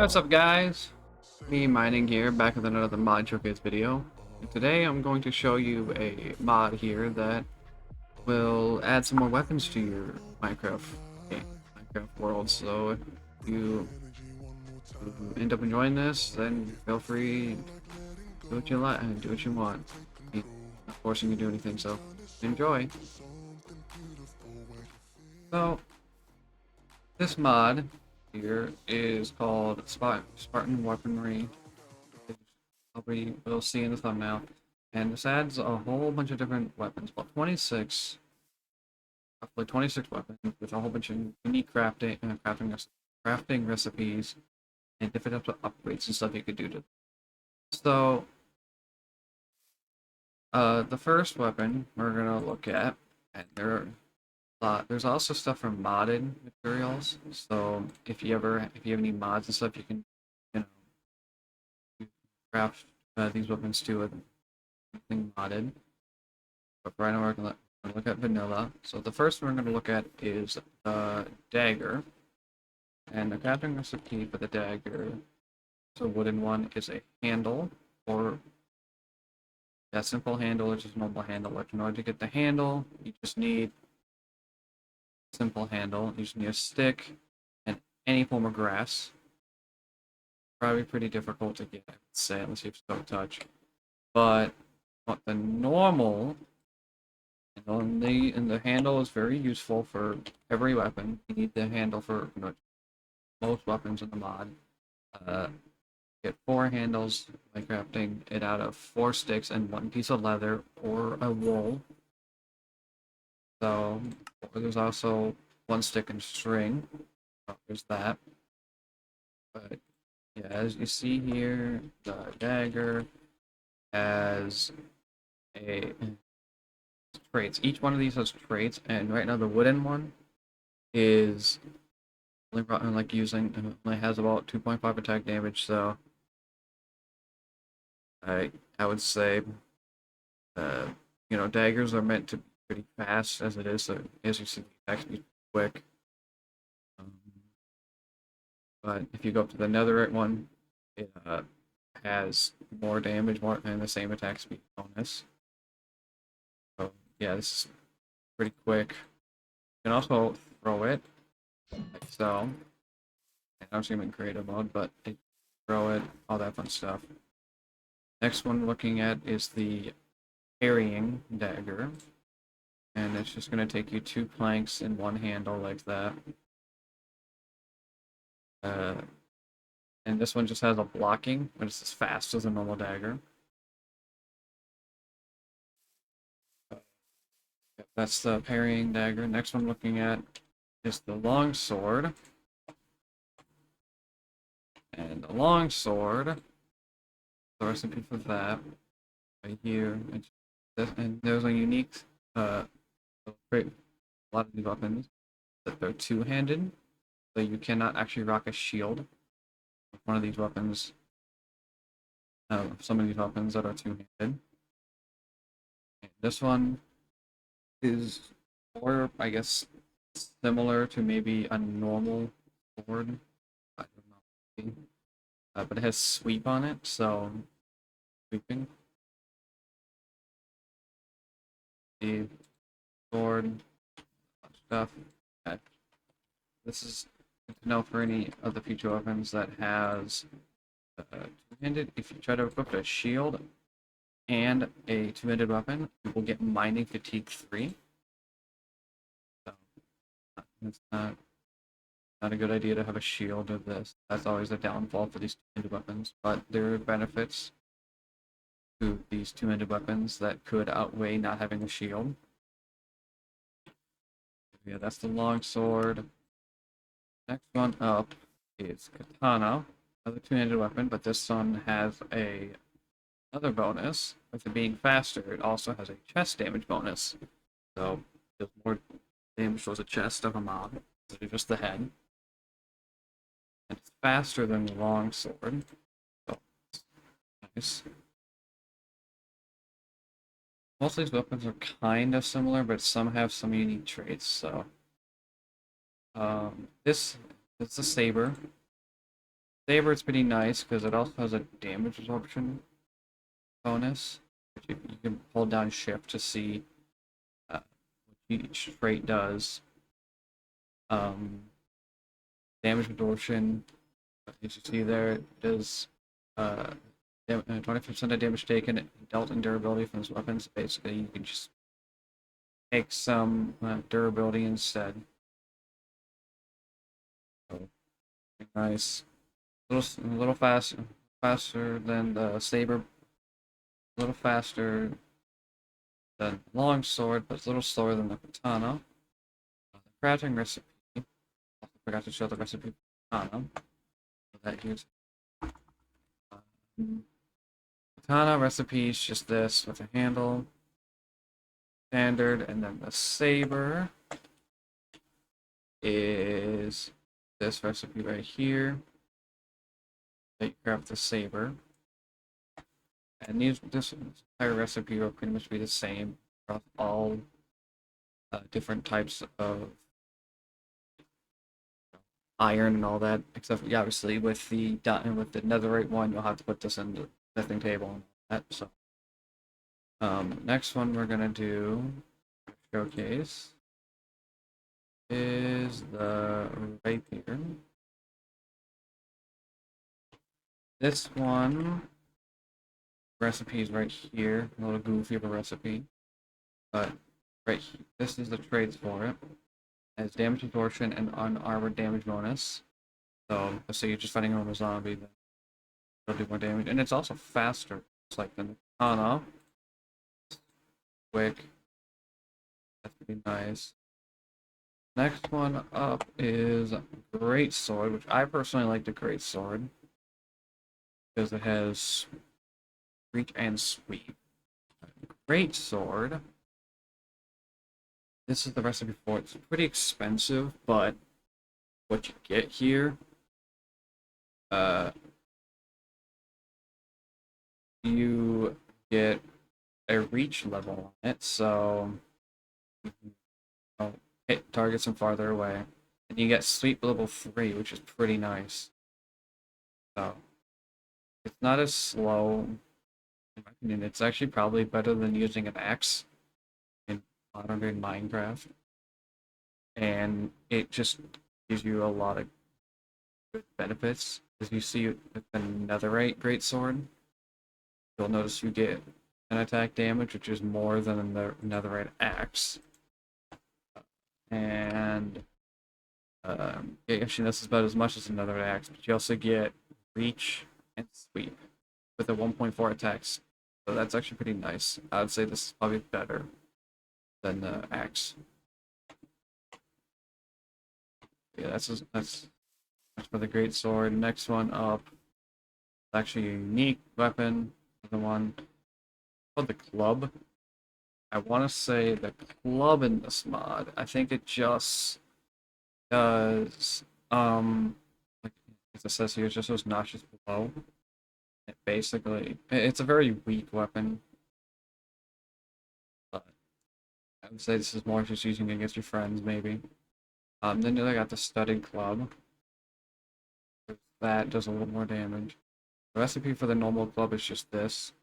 What's up, guys? Me Mining here, back with another mod showcase video. And today I'm going to show you a mod here that will add some more weapons to your Minecraft game, Minecraft world. So if you end up enjoying this, then feel free to do what you like and do what you want. I'm not forcing you to do anything, so enjoy. So this mod here is called Spartan Weaponry. Probably will see in the thumbnail. And this adds a whole bunch of different weapons, about 26, roughly 26 weapons, with a whole bunch of unique crafting recipes, and different upgrades and stuff you could do to them. So, the first weapon we're gonna look at, and there's also stuff from modded materials. So if you have any mods and stuff, you can, you know, craft these weapons too with anything modded. But right now we're gonna look at vanilla. So the first one we're gonna look at is the dagger, and the crafting recipe for the dagger, it's a wooden one, is a handle or a simple handle or just a normal handle. Like in order to get the handle, you just need a simple handle. You just need a stick and any form of grass. Probably pretty difficult to get, I would say, unless you have stone touch. But what the normal and the handle is very useful for every weapon. You need the handle for most weapons in the mod. Get 4 handles by crafting it out of 4 sticks and 1 piece of leather or a wool. So there's also 1 stick and string. There's that. But yeah, as you see here, the dagger has a traits. Each one of these has traits, and right now the wooden one is only has about 2.5 attack damage. So I would say, daggers are meant to be pretty fast as it is. So as you see, the attack speed quick. Um, but if you go up to the netherite one, it has more damage, and the same attack speed bonus. So yeah, this is pretty quick. You can also throw it like so. And I'm assuming creative mode, but throw it, all that fun stuff. Next one we're looking at is the carrying dagger. And it's just going to take you 2 planks and 1 handle like that. And this one just has a blocking, but it's as fast as a normal dagger. That's the parrying dagger. Next one looking at is the long sword. And the long sword, the recipe for that right here. And there's a unique, a lot of these weapons that they're 2-handed, so you cannot actually rock a shield with one of these weapons. Some of these weapons that are 2-handed. And this one is more, I guess, similar to maybe a normal sword. I don't know. But it has sweep on it, so sweeping. The sword stuff. Okay. This is good to know for any of the future weapons that has 2-handed. If you try to equip a shield and a 2-handed weapon, you will get mining fatigue 3. So it's not a good idea to have a shield of this. That's always a downfall for these 2-handed weapons. But there are benefits to these 2-handed weapons that could outweigh not having a shield. Yeah, that's the long sword. Next one up is katana, another 2-handed weapon, but this one has another bonus. With it being faster, it also has a chest damage bonus. So deals more damage towards the chest of a mob instead of just the head. And it's faster than the long sword. So nice. Most of these weapons are kind of similar, but some have some unique traits. So it's a saber. Saber is pretty nice because it also has a damage absorption bonus. You can hold down shift to see what each trait does. Um, Damage absorption, as you see there, it does 20% of damage taken dealt in durability from this weapon. So basically, you can just take some durability instead. So, nice. A little faster than the saber. A little faster than long sword, but it's a little slower than the katana. The crafting recipe. I forgot to show the recipe for katana. So that here's katana recipe is just this with a handle, standard, and then the saber is this recipe right here. That you craft the saber, and this entire recipe will pretty much be the same across all different types of iron and all that, except obviously with the netherite one, you'll have to put this in the crafting table and all that. So, next one we're gonna do showcase is the rapier. This one recipe is right here, a little goofy of a recipe, but right here, this is the traits for it. It has damage absorption and unarmored damage bonus. So let's say you're just fighting over a zombie, then it'll do more damage, and it's also faster. It's like the katana, quick. That's pretty nice. Next one up is Great Sword, which I personally like the Great Sword because it has reach and sweep. Great Sword. This is the recipe for it. It's pretty expensive, but what you get here, you get a reach level on it, so you can hit targets from farther away. And you get sweep level 3, which is pretty nice. So it's not as slow. In my opinion, it's actually probably better than using an axe in modern day Minecraft. And it just gives you a lot of good benefits. As you see with the netherite greatsword, you'll notice you get an attack damage, which is more than the netherite axe. And actually, this is about as much as another axe, but you also get reach and sweep with a 1.4 attacks. So that's actually pretty nice. I would say this is probably better than the axe. Yeah, that's for the great sword. Next one up, it's actually a unique weapon. The one called the club. I want to say the club in this mod. I think it just does like it says here, it just those notches below. It basically, it's a very weak weapon. But I would say this is more just using it against your friends, maybe. Then I got the studded club. That does a little more damage. The recipe for the normal club is just this.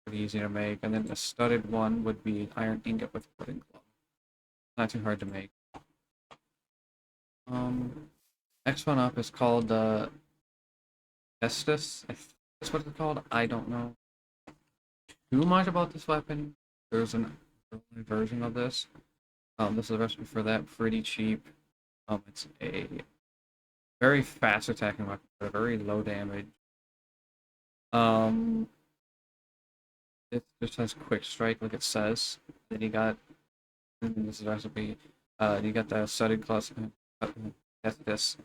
Pretty easy to make. And then the studded one would be iron ingot with wooden club. Not too hard to make. Next one up is called Estus. That's what it's called. I don't know too much about this weapon. There's an early version of this. This is a recipe for that. Pretty cheap. It's a very fast attacking weapon, but very low damage. It just has quick strike, like it says. Then you got this is a recipe. You got the studded class. That's this.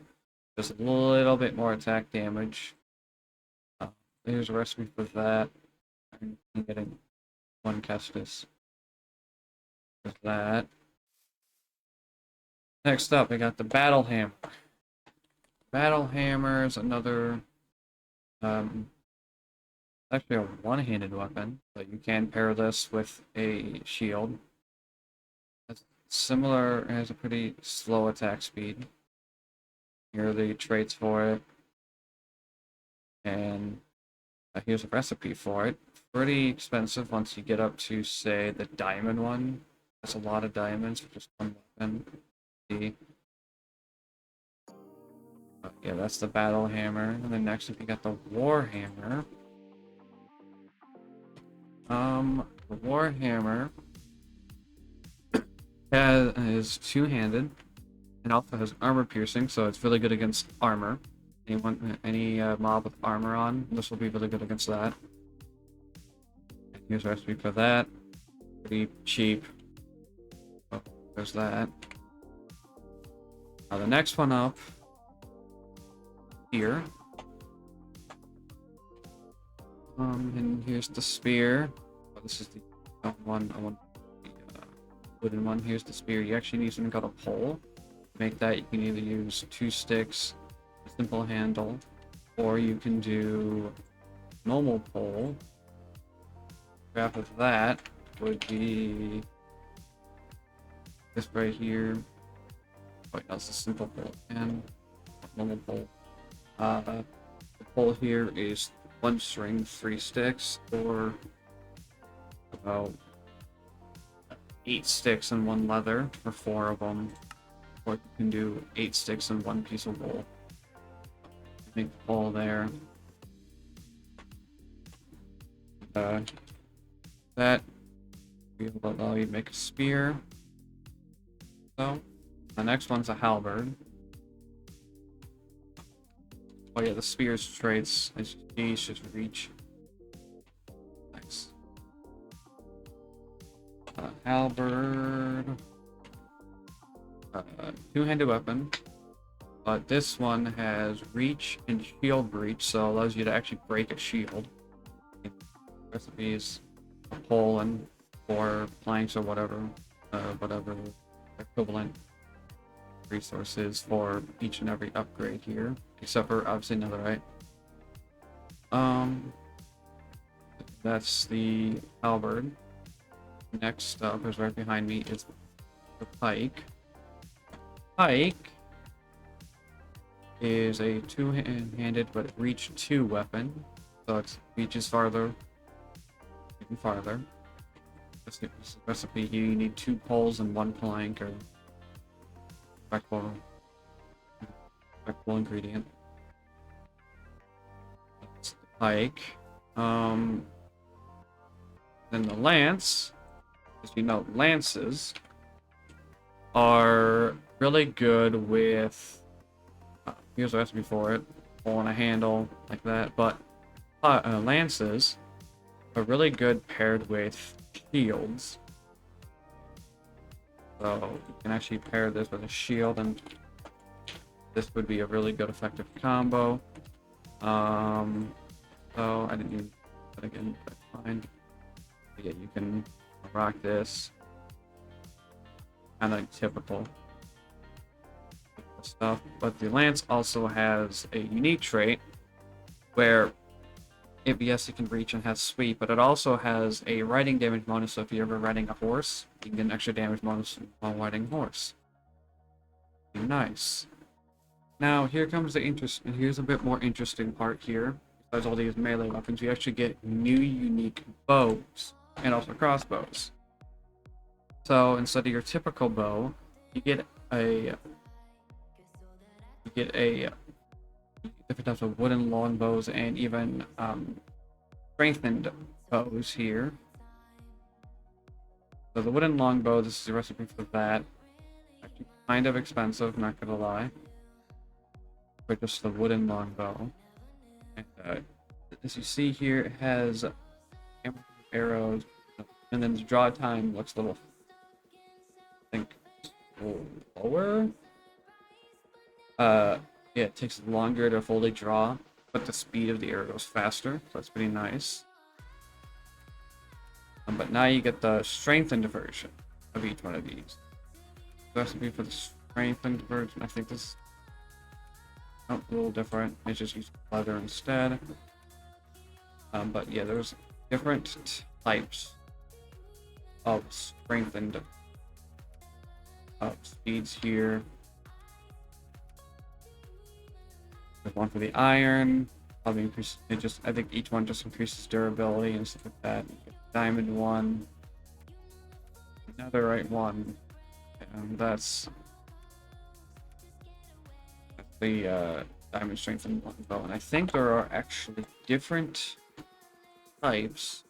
Just a little bit more attack damage. Here's a recipe for that. I'm getting one Kestis. There's that. Next up, we got the Battle Hammer. Battle Hammer is another, actually a one-handed weapon, but you can pair this with a shield. It's similar, it has a pretty slow attack speed. Here are the traits for it. And here's a recipe for it. Pretty expensive once you get up to, say, the diamond one. That's a lot of diamonds for just one weapon. See? Yeah, that's the battle hammer. And then next up you got the war hammer. The war hammer is two-handed and also has armor piercing, so it's really good against armor. Any mob with armor on, this will be really good against that. Here's a recipe for that. Pretty cheap. Oh, there's that. Now the next one up here. And here's the spear. Oh, this is the one. I want the wooden one. Here's the spear. You actually need something called a pole. To make that, you can either use 2 sticks, a simple handle, or you can do normal pole. Graph of that would be this right here. Wait, that's a simple pole and normal pole. The pole here is 1 string, 3 sticks, or about 8 sticks and 1 leather, or 4 of them. Or you can do 8 sticks and 1 piece of wool. Make the pole there. That will allow you to make a spear. So, the next one's a halberd. Oh yeah, the spear's traits, as you see, should reach. Nice. Halberd. Two-handed weapon. But this one has reach and shield breach, so it allows you to actually break a shield. Recipes, a pole and 4 planks or whatever equivalent resources for each and every upgrade here, except for obviously netherite. That's the halberd. Next up is right behind me is the pike. Pike is a two-handed but reach 2 weapon, so it reaches farther, even farther. This recipe here, you need 2 poles and 1 plank, or respectable ingredient. That's the pike. Then the lance, as you know, lances are really good with. Here's a recipe for it: pole and a handle like that. But lances are really good paired with shields. So you can actually pair this with a shield, and this would be a really good effective combo. So I didn't use that again, but that's fine. But yeah, you can rock this. Kind of typical stuff. But the lance also has a unique trait where yes, it can reach and has sweep, but it also has a riding damage bonus, so if you're ever riding a horse, you can get an extra damage bonus while riding a horse. Nice. Now, here comes the here's a bit more interesting part here. Besides all these melee weapons, you actually get new unique bows, and also crossbows. So, instead of your typical bow, you get different types of wooden longbows and even strengthened bows here. So the wooden longbow, this is the recipe for that. Actually kind of expensive, not gonna lie. But just the wooden longbow. And as you see here, it has arrows, and then the draw time looks a little, I think, lower. Yeah, it takes longer to fully draw, but the speed of the arrow goes faster, so that's pretty nice. But now you get the strengthened version of each one of these. The recipe for the strengthened version, I think this is a little different. It's just use leather instead. But yeah, there's different types of strengthened speeds here. There's one for the iron, probably increase it. Just I think each one just increases durability and stuff like that. Diamond one, netherite one, and that's the diamond strength and one bow. And I think there are actually different types.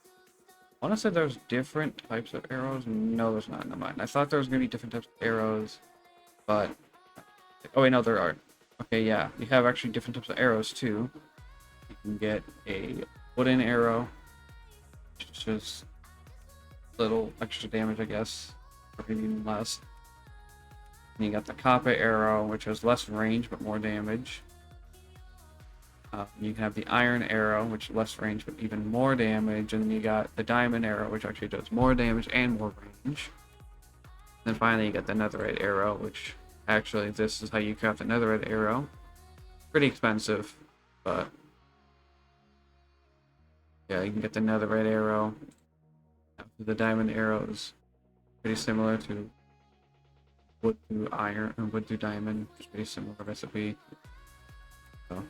I want to say there's different types of arrows. No, there's not. Never mind. I thought there was gonna be different types of arrows, but oh wait, no, there are. Okay, yeah, you have actually different types of arrows too. You can get a wooden arrow, which is just little extra damage, I guess, or maybe even less. And you got the copper arrow, which has less range but more damage. You can have the iron arrow, which is less range but even more damage, and then you got the diamond arrow, which actually does more damage and more range. And then finally, you got the netherite arrow, which actually this is how you craft the netherite arrow. Pretty expensive, but yeah, you can get the netherite arrow. The diamond arrow is pretty similar to wood through iron or wood through diamond. It's pretty similar recipe. So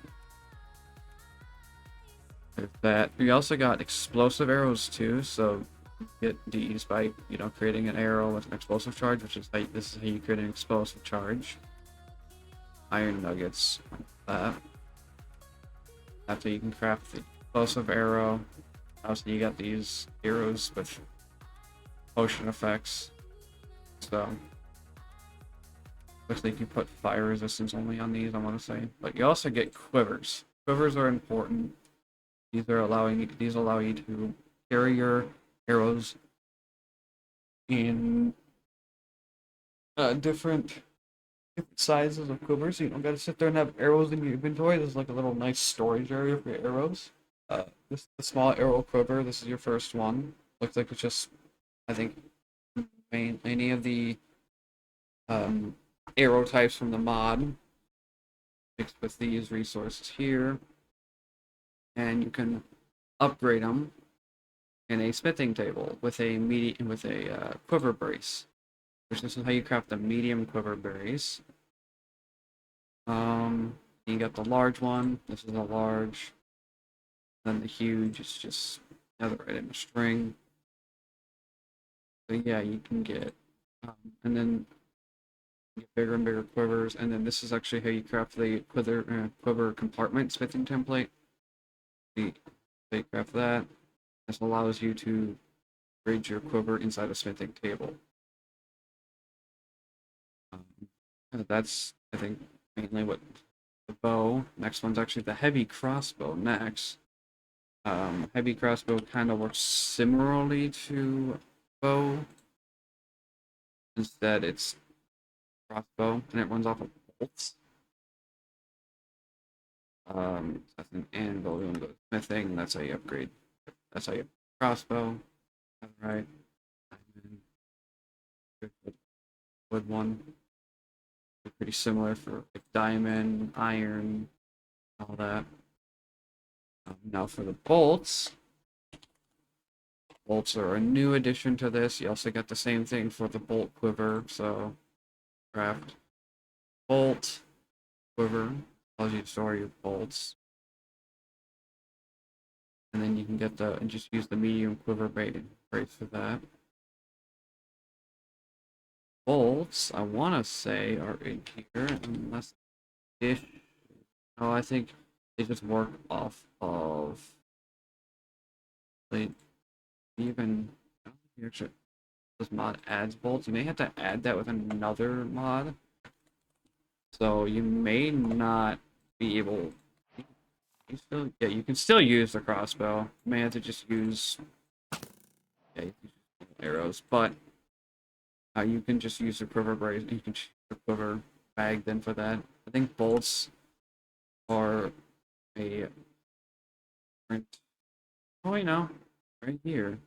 there's that. We also got explosive arrows too, so you get these by creating an arrow with an explosive charge, which is like this is how you create an explosive charge. Iron nuggets, like that. After you can craft the explosive arrow. Also, you got these arrows with potion effects. So looks like you put fire resistance only on these, I want to say. But you also get quivers. Quivers are important. These allow you to carry your arrows in different sizes of quivers. So you don't gotta sit there and have arrows in your inventory. There's like a little nice storage area for your arrows. This is the small arrow quiver. This is your first one. Looks like it's just, I think, any of the arrow types from the mod mixed with these resources here, and you can upgrade them in a smithing table with a quiver brace. Which this is how you craft the medium quiver brace. You got the large one. This is a large. Then the huge is just netherite in a string. So yeah, you can get, and then get bigger and bigger quivers. And then this is actually how you craft the quiver compartment smithing template. So you craft that. This allows you to bridge your quiver inside a smithing table. That's, I think, mainly what the bow. Next one's actually the heavy crossbow next. Heavy crossbow kind of works similarly to bow. Instead, it's crossbow, and it runs off of bolts. That's an anvil. You want to go to smithing. That's how you upgrade. That's how you crossbow. Right. Wood one. Pretty similar for like diamond, iron, all that. Now for the bolts. Bolts are a new addition to this. You also get the same thing for the bolt quiver. So craft bolt quiver. Allows you to store your bolts. And then you can get and just use the medium quiver brace for that. Bolts, I want to say, are in here, unless dish. No, I think they just work off of. They even. I don't think actually this mod adds bolts. You may have to add that with another mod. So you may not be able. You can still use the crossbow. You may have to just use. Yeah, you can use arrows, but you can just use the quiver brace. You can use the quiver bag then for that. I think bolts are a different. Oh wait, no, right here.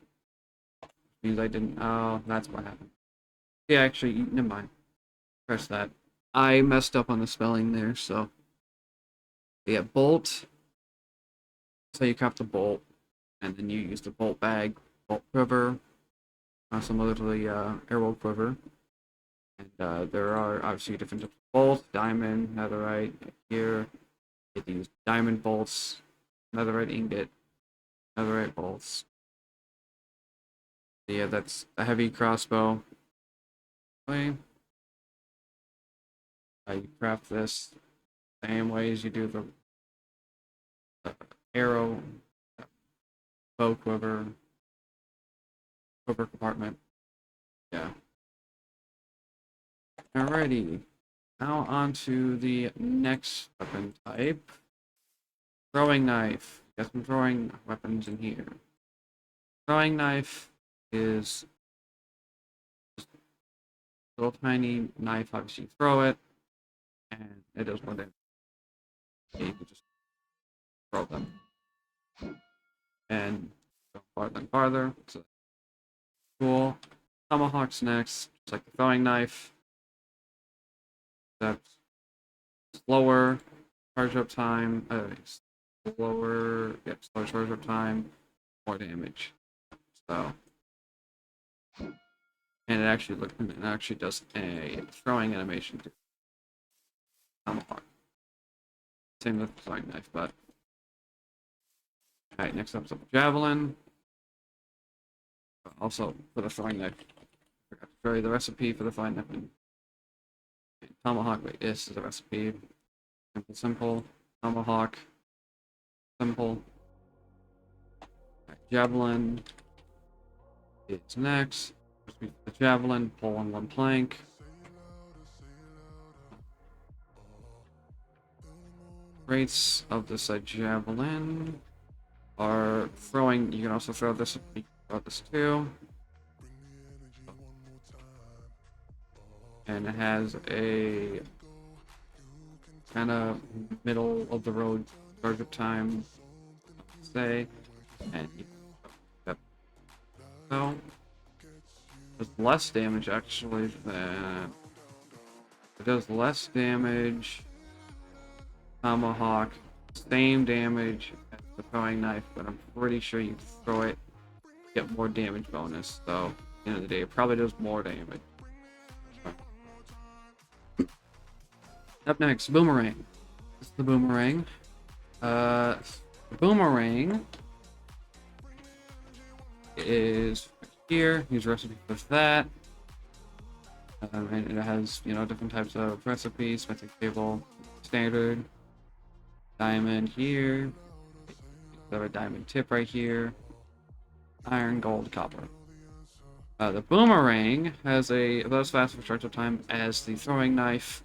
Means I didn't. Oh, that's what happened. Yeah, actually, never mind. Press that. I messed up on the spelling there. So yeah, bolt. So you craft the bolt, and then you use the bolt bag, bolt quiver, similar to the arrow quiver. And there are obviously different types of bolts: diamond, netherite. Here, you get these diamond bolts. netherite ingot, netherite bolts. Yeah, that's a heavy crossbow. You craft this same way as you do the arrow, bow quiver compartment. Yeah. Alrighty. Now on to the next weapon type. Throwing knife. Got some throwing weapons in here. Throwing knife is just a little tiny knife. Obviously, you throw it, and it does more damage. You can just throw them and go farther and farther. So cool. Tomahawk's next, just like the throwing knife. That's slower charge up time. Slower charge up time, more damage. So, and it actually does a throwing animation to tomahawk. Same with the throwing knife, but alright. Next up is a javelin. Also for the throwing knife, I forgot to show you the recipe for the throwing knife. Tomahawk. Wait, this is the recipe. Simple. Tomahawk. Simple. Right, javelin is next. The javelin, pull on one plank. Rates of this javelin are throwing. You can also throw this. You can throw this too. And it has a kind of middle of the road charge up time, say, and yep. So does less damage actually than it does less damage. Tomahawk, same damage as the throwing knife, but I'm pretty sure you throw it, get more damage bonus. So at the end of the day, it probably does more damage. Up next, boomerang. This is the boomerang. The boomerang is here. Here's a recipe for that. And it has, different types of recipes, smithing table, standard, diamond here, a diamond tip right here, iron, gold, copper. The boomerang has about as fast of a charge up time as the throwing knife,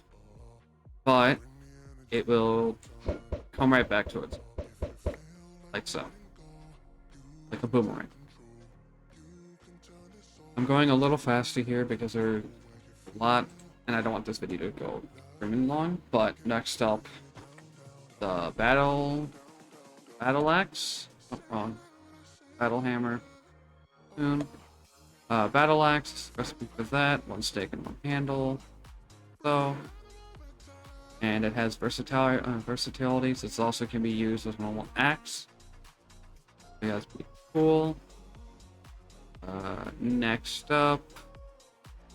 but it will come right back to it, like so, like a boomerang. I'm going a little faster here because there's a lot, and I don't want this video to go extremely long. But next up, the battle axe. Oh, wrong. Battle hammer. Soon. Battle axe. Recipe for that. One stick and one handle. So, and it has versatilities. It also can be used as a normal axe. So that's pretty cool. Next up,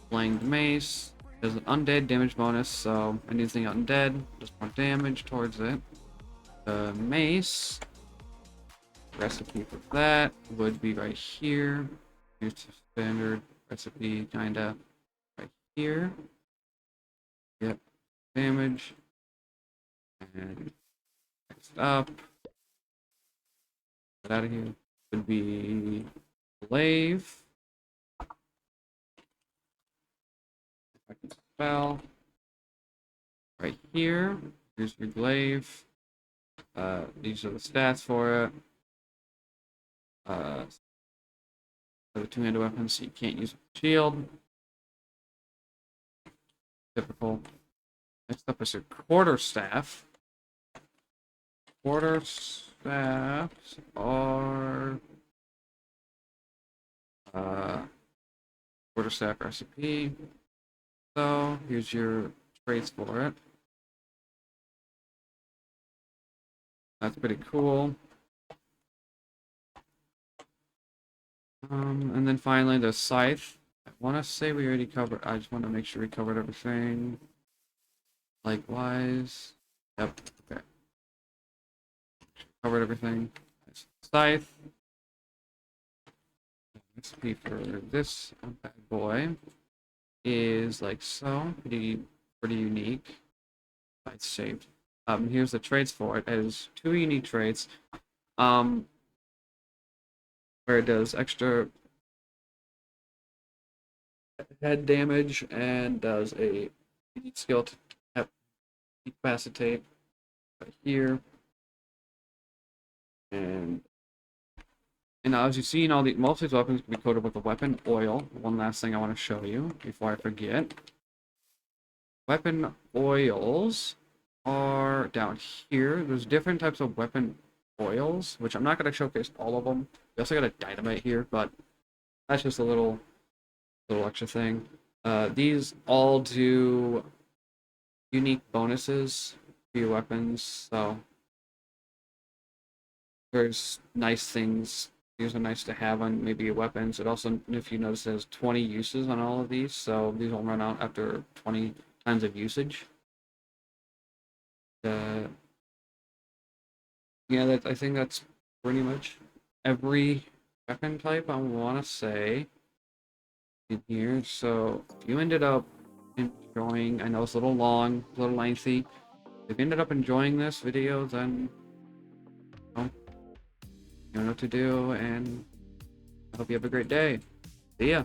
Blanged Mace. There's an undead damage bonus, so anything undead, just more damage towards it. The mace, recipe for that would be right here. Here's the standard recipe, kinda right here. Yep, damage. And next up, get out of here, would be glaive. If I can spell right here. Here's your glaive. These are the stats for it. For the two-handed weapons, so you can't use a shield. Typical. Next up is a quarterstaff. Quarterstaffs are quarterstaff recipe. So here's your traits for it. That's pretty cool. And then finally the scythe. I want to say we already covered. I just want to make sure we covered everything. Likewise. Yep. Okay. covered everything. Scythe. Recipe for this bad boy is like so. Pretty unique. It's saved. Here's the traits for it. It has 2 unique traits. Where it does extra head damage and does a unique skill to incapacitate right here. And now, as you've seen, most of these weapons can be coated with a weapon oil. One last thing I want to show you before I forget. Weapon oils are down here. There's different types of weapon oils, which I'm not going to showcase all of them. We also got a dynamite here, but that's just a little extra thing. These all do unique bonuses for your weapons, so there's nice things. These are nice to have on maybe your weapons. It also, if you notice, it has 20 uses on all of these, so these will run out after 20 times of usage. Yeah, I think that's pretty much every weapon type I want to say in here. So if you ended up enjoying, I know it's a little long, a little lengthy. If you ended up enjoying this video, then you know what to do, and I hope you have a great day. See ya.